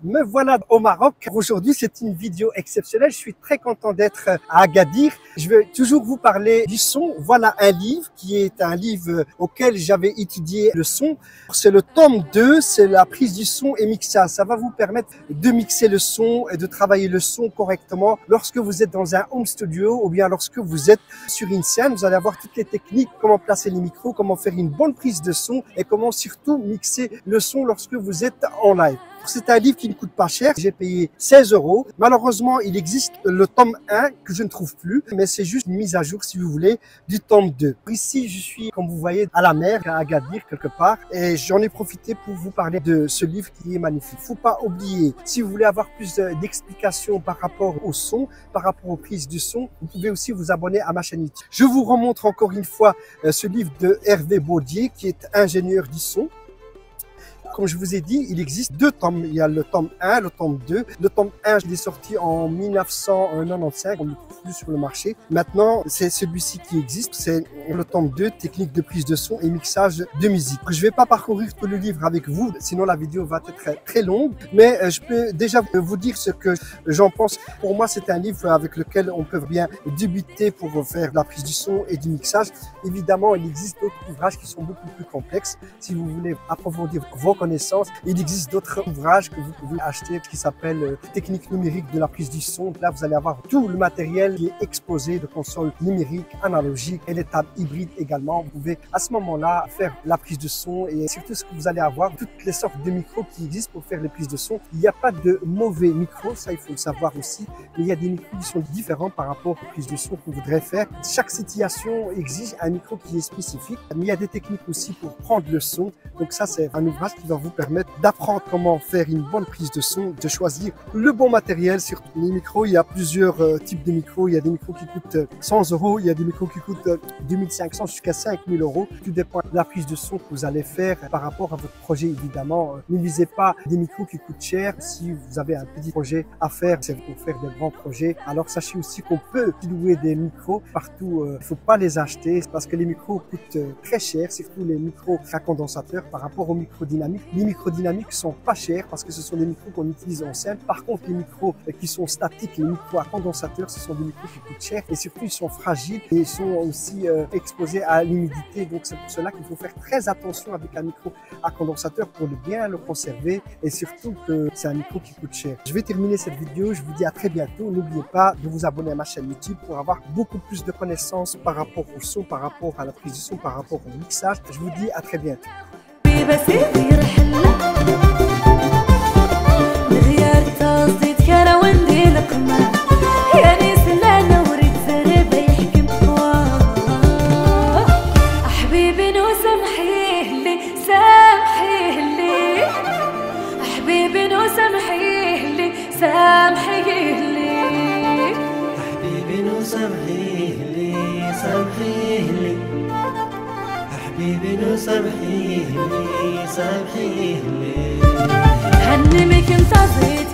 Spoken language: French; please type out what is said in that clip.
Me voilà au Maroc. Aujourd'hui, c'est une vidéo exceptionnelle. Je suis très content d'être à Agadir. Je vais toujours vous parler du son. Voilà un livre qui est un livre auquel j'avais étudié le son. C'est le tome 2, c'est la prise du son et mixage. Ça va vous permettre de mixer le son et de travailler le son correctement lorsque vous êtes dans un home studio ou bien lorsque vous êtes sur une scène. Vous allez avoir toutes les techniques, comment placer les micros, comment faire une bonne prise de son et comment surtout mixer le son lorsque vous êtes en live. C'est un livre qui ne coûte pas cher. J'ai payé 16 €. Malheureusement, il existe le tome 1 que je ne trouve plus, mais c'est juste une mise à jour, si vous voulez, du tome 2. Ici, je suis, comme vous voyez, à la mer, à Agadir, quelque part, et j'en ai profité pour vous parler de ce livre qui est magnifique. Faut pas oublier, si vous voulez avoir plus d'explications par rapport au son, par rapport aux prises du son, vous pouvez aussi vous abonner à ma chaîne YouTube. Je vous remontre encore une fois ce livre de Hervé Baudier, qui est ingénieur du son. Comme je vous ai dit, il existe deux tomes. Il y a le tome 1, le tome 2. Le tome 1, je l'ai sorti en 1995. On ne le trouve plus sur le marché. Maintenant, c'est celui-ci qui existe. C'est le tome 2, technique de prise de son et mixage de musique. Je ne vais pas parcourir tout le livre avec vous, sinon la vidéo va être très longue. Mais je peux déjà vous dire ce que j'en pense. Pour moi, c'est un livre avec lequel on peut bien débuter pour faire de la prise du son et du mixage. Évidemment, il existe d'autres ouvrages qui sont beaucoup plus complexes. Si vous voulez approfondir vos connaissances. Il existe d'autres ouvrages que vous pouvez acheter qui s'appellent Technique numérique de la prise du son. Là, vous allez avoir tout le matériel qui est exposé de consoles numériques, analogiques et les tables hybrides également. Vous pouvez à ce moment-là faire la prise de son et surtout ce que vous allez avoir, toutes les sortes de micros qui existent pour faire les prises de son. Il n'y a pas de mauvais micros, ça il faut le savoir aussi, mais il y a des micros qui sont différents par rapport aux prises de son qu'on voudrait faire. Chaque situation exige un micro qui est spécifique, mais il y a des techniques aussi pour prendre le son. Donc ça, c'est un ouvrage qui va vous permettre d'apprendre comment faire une bonne prise de son, de choisir le bon matériel. Sur les micros, il y a plusieurs types de micros. Il y a des micros qui coûtent 100 €, il y a des micros qui coûtent 2500 jusqu'à 5000 €. Tout dépend de la prise de son que vous allez faire par rapport à votre projet, évidemment. Ne visez pas des micros qui coûtent cher. Si vous avez un petit projet à faire, c'est pour faire des grands projets. Alors sachez aussi qu'on peut louer des micros partout. Il ne faut pas les acheter parce que les micros coûtent très cher, surtout les micros à condensateur par rapport aux micros dynamiques. Les micros dynamiques sont pas chers parce que ce sont des micros qu'on utilise en scène. Par contre, les micros qui sont statiques, les micros à condensateur, ce sont des micros qui coûtent cher et surtout ils sont fragiles et ils sont aussi exposés à l'humidité. Donc c'est pour cela qu'il faut faire très attention avec un micro à condensateur pour bien le conserver et surtout que c'est un micro qui coûte cher. Je vais terminer cette vidéo. Je vous dis à très bientôt. N'oubliez pas de vous abonner à ma chaîne YouTube pour avoir beaucoup plus de connaissances par rapport au son, par rapport à la prise du son, par rapport au mixage. Je vous dis à très bientôt. بسيطي رحلة لغيار تصديد كرا وندي لقمة يا نيس لا وريد زربة يحكم حبيبي نو سامحيه لي سامحيه لي حبيبي نو سامحيه لي سامحيه لي حبيبي نو سامحيه لي سامحيه لي حبيبي نو سامحيه لي سامحيه لي هنمك انت زيد